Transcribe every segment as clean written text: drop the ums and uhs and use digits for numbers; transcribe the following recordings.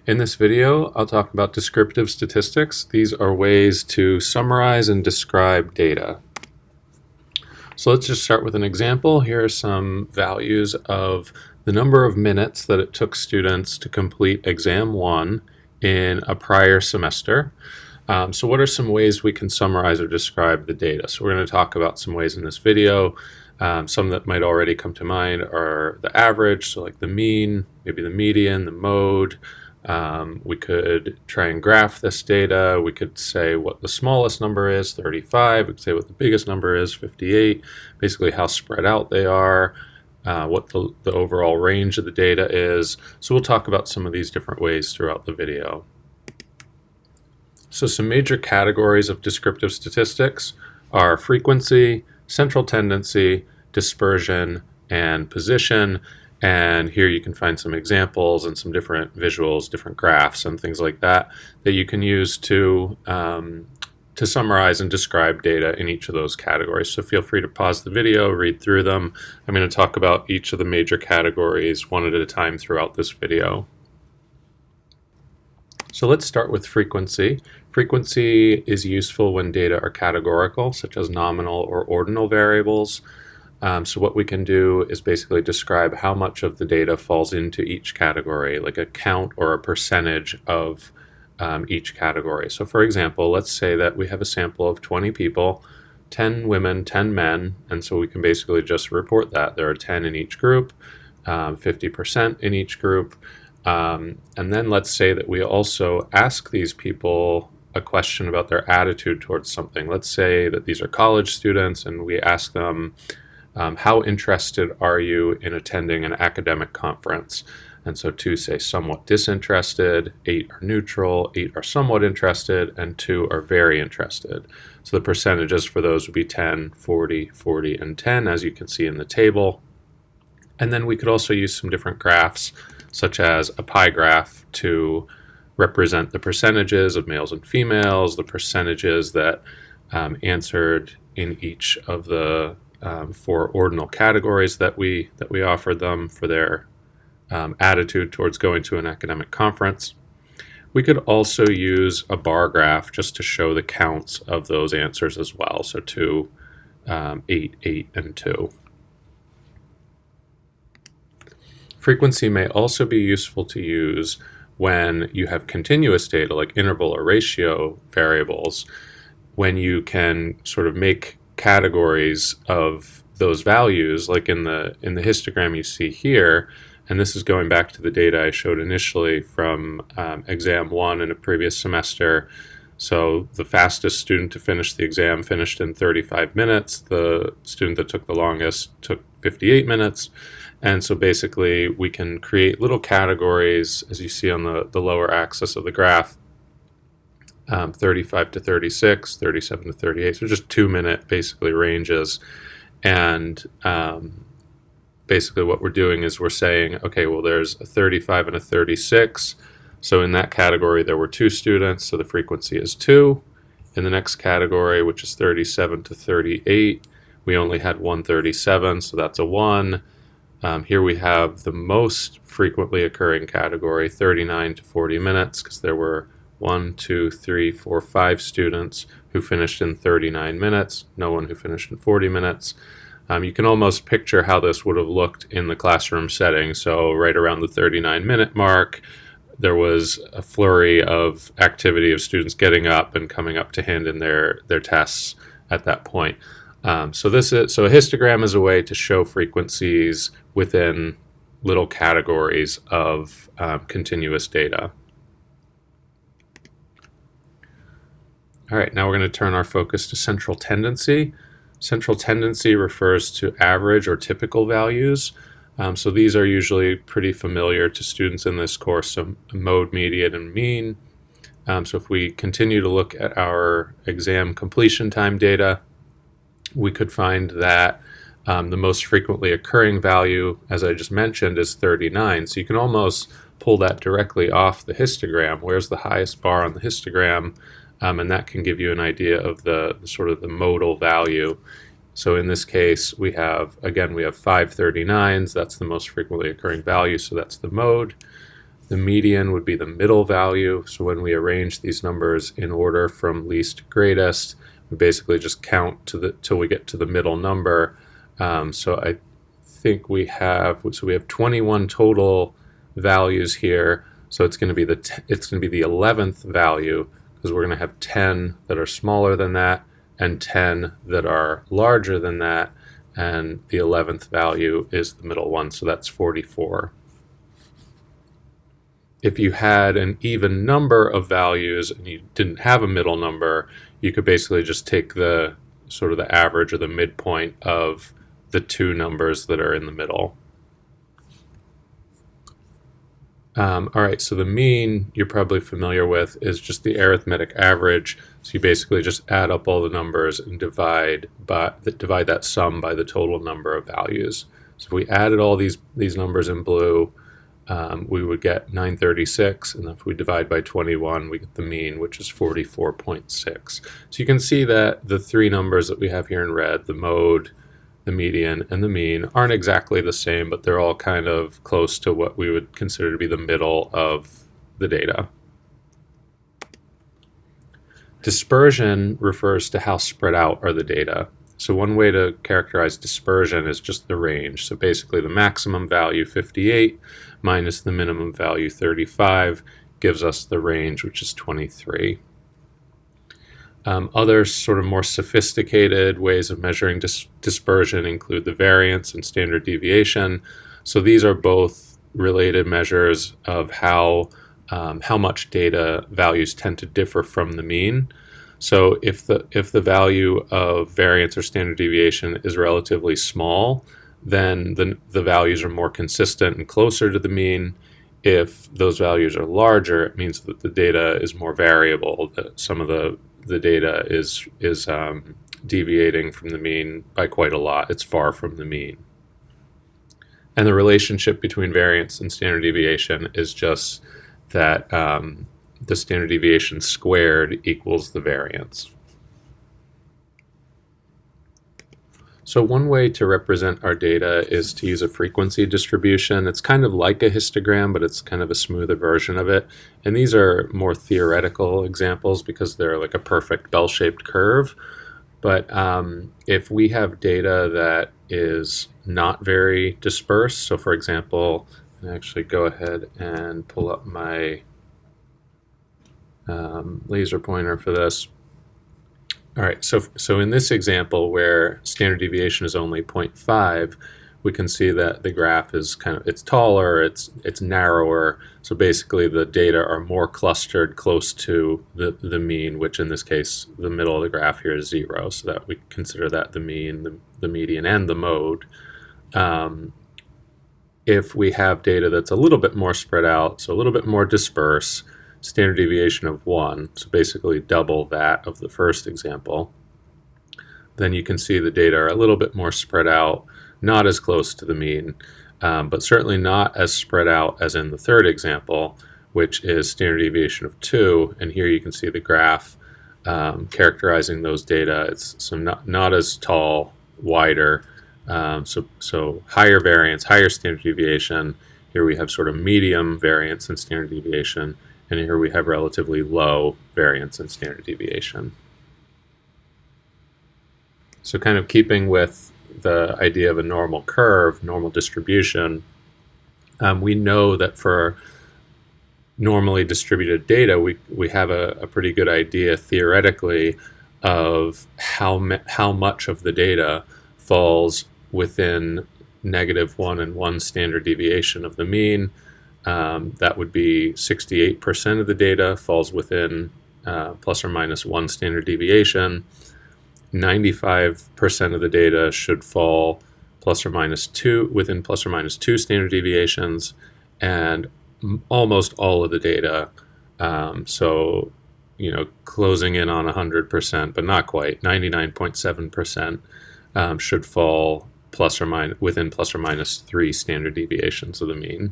In this video, I'll talk about descriptive statistics. These are ways to summarize and describe data. So let's just start with an example. Here are some values of the number of minutes that it took students to complete exam 1 in a prior semester. So what are some ways we can summarize or describe the data? So we're going to talk about some ways in this video. Some that might already come to mind are the average, so like the mean, maybe the median, the mode. We could try and graph this data. We could say what the smallest number is, 35. We could say what the biggest number is, 58. Basically how spread out they are, what the overall range of the data is. So we'll talk about some of these different ways throughout the video. So some major categories of descriptive statistics are frequency, central tendency, dispersion, and position. And here you can find some examples and some different visuals, different graphs and things like that that you can use to summarize and describe data in each of those categories. So feel free to pause the video, read through them. I'm going to talk about each of the major categories one at a time throughout this video. So let's start with frequency. Frequency is useful when data are categorical, such as nominal or ordinal variables. So what we can do is basically describe how much of the data falls into each category, like a count or a percentage of each category. So for example, let's say that we have a sample of 20 people, 10 women, 10 men, and so we can basically just report that. There are 10 in each group, 50% in each group. And then let's say that we also ask these people a question about their attitude towards something. Let's say that these are college students and we ask them, how interested are you in attending an academic conference? And so 2 say somewhat disinterested, 8 are neutral, 8 are somewhat interested, and 2 are very interested. So the percentages for those would be 10, 40, 40, and 10, as you can see in the table. And then we could also use some different graphs, such as a pie graph, to represent the percentages of males and females, the percentages that answered in each of the 4 ordinal categories that we offered them for their attitude towards going to an academic conference. We could also use a bar graph just to show the counts of those answers as well. So 2, 8, 8, and 2. Frequency may also be useful to use when you have continuous data like interval or ratio variables, when you can sort of make categories of those values, like in the histogram you see here. And this is going back to the data I showed initially from exam 1 in a previous semester. So the fastest student to finish the exam finished in 35 minutes. The student that took the longest took 58 minutes. And so basically we can create little categories, as you see on the lower axis of the graph, 35 to 36, 37 to 38, so just 2-minute basically ranges. And basically what we're doing is we're saying, okay, well there's a 35 and a 36, so in that category there were 2 students, so the frequency is 2. In the next category, which is 37 to 38, we only had 137, so that's a 1. Here we have the most frequently occurring category, 39 to 40 minutes, because there were 1, 2, 3, 4, 5 students who finished in 39 minutes, no one who finished in 40 minutes. You can almost picture how this would have looked in the classroom setting. So right around the 39-minute mark, there was a flurry of activity of students getting up and coming up to hand in their tests at that point. So a histogram is a way to show frequencies within little categories of continuous data. All right, now we're going to turn our focus to central tendency. Central tendency refers to average or typical values. So these are usually pretty familiar to students in this course, so mode, median, and mean. So if we continue to look at our exam completion time data, we could find that the most frequently occurring value, as I just mentioned, is 39. So you can almost pull that directly off the histogram. Where's the highest bar on the histogram? And that can give you an idea of the sort of the modal value. So in this case, we have 5 39s. That's the most frequently occurring value, so that's the mode. The median would be the middle value. So when we arrange these numbers in order from least to greatest, we basically just count till we get to the middle number. So I think we have 21 total values here. So it's going to be the 11th value, because we're going to have 10 that are smaller than that and 10 that are larger than that, and the 11th value is the middle one, so that's 44. If you had an even number of values and you didn't have a middle number, you could basically just take the sort of the average or the midpoint of the two numbers that are in the middle. All right, so the mean you're probably familiar with is just the arithmetic average. So you basically just add up all the numbers and divide that sum by the total number of values. So if we added all these numbers in blue, we would get 936, and if we divide by 21, we get the mean, which is 44.6. So you can see that the three numbers that we have here in red, the mode, the median, and the mean, aren't exactly the same, but they're all kind of close to what we would consider to be the middle of the data. Dispersion refers to how spread out are the data. So one way to characterize dispersion is just the range. So basically the maximum value, 58, minus the minimum value, 35, gives us the range, which is 23. Other sort of more sophisticated ways of measuring dispersion include the variance and standard deviation. So these are both related measures of how much data values tend to differ from the mean. So if the value of variance or standard deviation is relatively small, then the values are more consistent and closer to the mean. If those values are larger, it means that the data is more variable, that some of the data is deviating from the mean by quite a lot. It's far from the mean. And the relationship between variance and standard deviation is just that the standard deviation squared equals the variance. So one way to represent our data is to use a frequency distribution. It's kind of like a histogram, but it's kind of a smoother version of it. And these are more theoretical examples because they're like a perfect bell-shaped curve. But if we have data that is not very dispersed, so for example, I actually go ahead and pull up my laser pointer for this. All right, so in this example where standard deviation is only 0.5, we can see that the graph is it's taller, it's narrower. So basically the data are more clustered close to the mean, which in this case, the middle of the graph here is 0. So that we consider that the mean, the median, and the mode. If we have data that's a little bit more spread out, so a little bit more dispersed, standard deviation of 1, so basically double that of the first example, then you can see the data are a little bit more spread out, not as close to the mean, but certainly not as spread out as in the third example, which is standard deviation of 2, and here you can see the graph characterizing those data. It's not as tall, wider, so higher variance, higher standard deviation. Here we have sort of medium variance and standard deviation, and here we have relatively low variance and standard deviation. So kind of keeping with the idea of a normal curve, normal distribution, we know that for normally distributed data, we have a pretty good idea theoretically of how much of the data falls within -1 and 1 standard deviation of the mean. That would be 68% of the data falls within plus or minus 1 standard deviation. 95% of the data should fall plus or minus 2 within plus or minus 2 standard deviations, and almost all of the data, so closing in on 100%, but not quite, 99.7% should fall within plus or minus 3 standard deviations of the mean.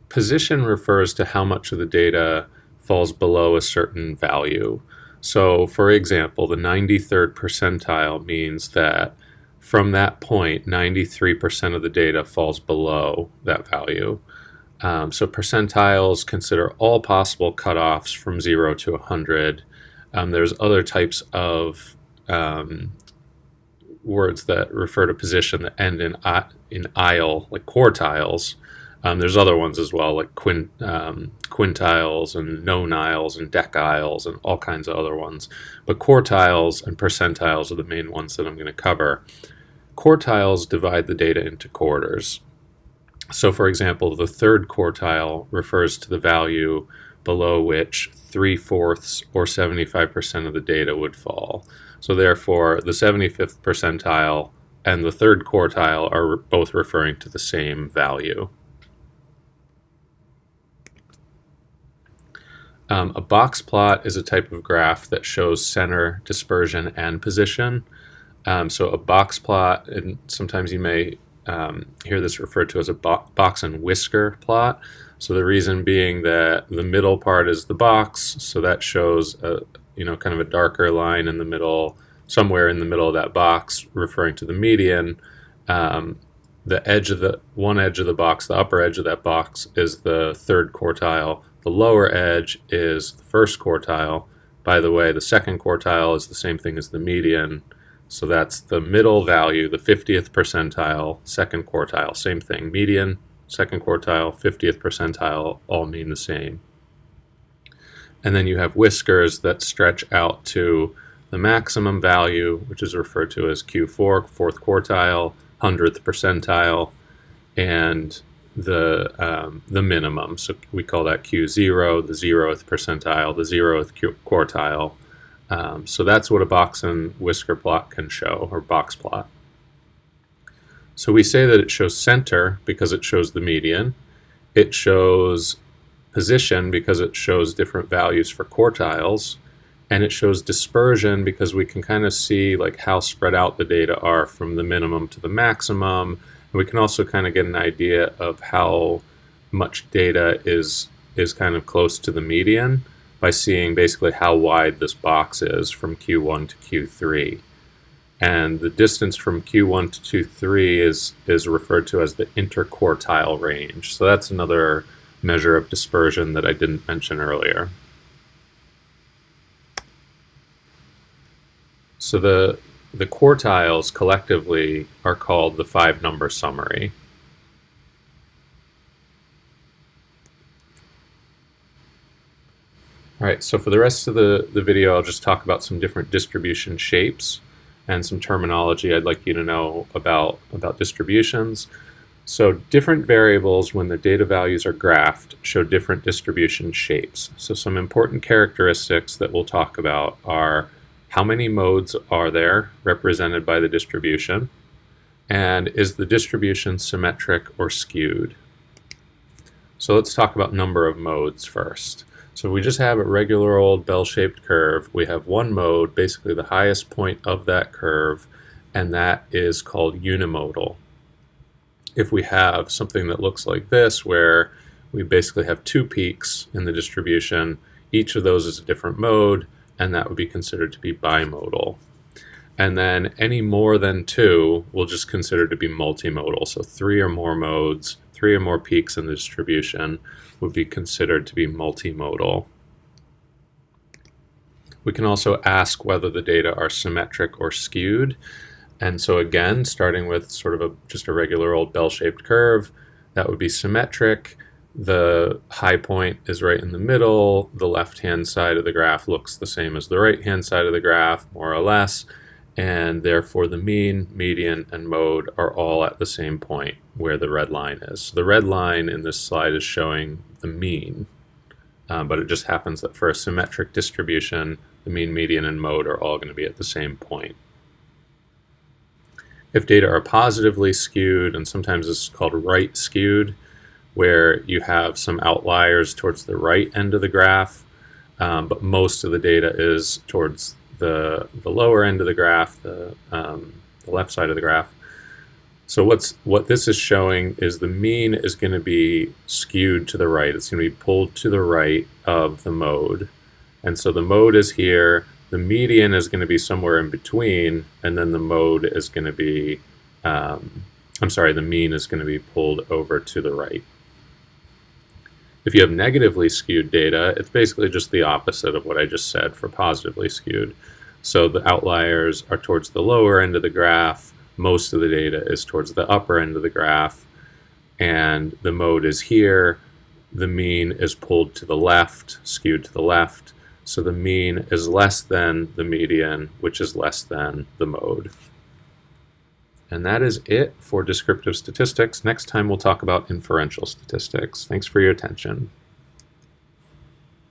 Position refers to how much of the data falls below a certain value. So for example, the 93rd percentile means that from that point, 93% of the data falls below that value. So percentiles consider all possible cutoffs from 0 to 100. There's other types of words that refer to position that end in "ile," like quartiles. There's other ones as well, like quintiles and noniles and deciles and all kinds of other ones. But quartiles and percentiles are the main ones that I'm going to cover. Quartiles divide the data into quarters. So, for example, the third quartile refers to the value below which 3/4 or 75% of the data would fall. So therefore, the 75th percentile and the third quartile are both referring to the same value. A box plot is a type of graph that shows center, dispersion, and position. So a box plot, and sometimes you may hear this referred to as a box and whisker plot. So the reason being that the middle part is the box, so that shows kind of a darker line in the middle, somewhere in the middle of that box, referring to the median. The edge of one edge of the box, the upper edge of that box, is the third quartile. The lower edge is the first quartile. By the way, the second quartile is the same thing as the median. So that's the middle value, the 50th percentile, second quartile, same thing. Median, second quartile, 50th percentile all mean the same. And then you have whiskers that stretch out to the maximum value, which is referred to as Q4, fourth quartile, 100th percentile, and the minimum. So we call that Q0, the 0th percentile, the 0th quartile. So that's what a box and whisker plot can show, or box plot. So we say that it shows center because it shows the median. It shows position because it shows different values for quartiles. And it shows dispersion because we can kind of see like how spread out the data are from the minimum to the maximum. And we can also kind of get an idea of how much data is kind of close to the median by seeing basically how wide this box is from Q1 to Q3. And the distance from Q1 to Q3 is referred to as the interquartile range. So that's another measure of dispersion that I didn't mention earlier. So the quartiles collectively are called the 5-number summary. All right, so for the rest of the video, I'll just talk about some different distribution shapes and some terminology I'd like you to know about distributions. So different variables, when the data values are graphed, show different distribution shapes. So some important characteristics that we'll talk about are how many modes are there represented by the distribution, and is the distribution symmetric or skewed? So let's talk about number of modes first. So we just have a regular old bell-shaped curve. We have one mode, basically the highest point of that curve, and that is called unimodal. If we have something that looks like this, where we basically have two peaks in the distribution, each of those is a different mode, and that would be considered to be bimodal. And then any more than two we'll just consider to be multimodal. So 3 or more modes, 3 or more peaks in the distribution would be considered to be multimodal. We can also ask whether the data are symmetric or skewed. And so again, starting with sort of just a regular old bell-shaped curve, that would be symmetric. The high point is right in the middle. The left-hand side of the graph looks the same as the right-hand side of the graph, more or less. And therefore the mean, median, and mode are all at the same point where the red line is. So the red line in this slide is showing the mean, but it just happens that for a symmetric distribution, the mean, median, and mode are all going to be at the same point. If data are positively skewed, and sometimes this is called right skewed, where you have some outliers towards the right end of the graph, but most of the data is towards the lower end of the graph, the left side of the graph. So what this is showing is the mean is going to be skewed to the right. It's going to be pulled to the right of the mode. And so the mode is here, The median is going to be somewhere in between, and then the mode is going to be, the mean is going to be pulled over to the right. If you have negatively skewed data, it's basically just the opposite of what I just said for positively skewed. So the outliers are towards the lower end of the graph, most of the data is towards the upper end of the graph, and the mode is here. The mean is pulled to the left, skewed to the left, so the mean is less than the median, which is less than the mode. And that is it for descriptive statistics. Next time we'll talk about inferential statistics. Thanks for your attention.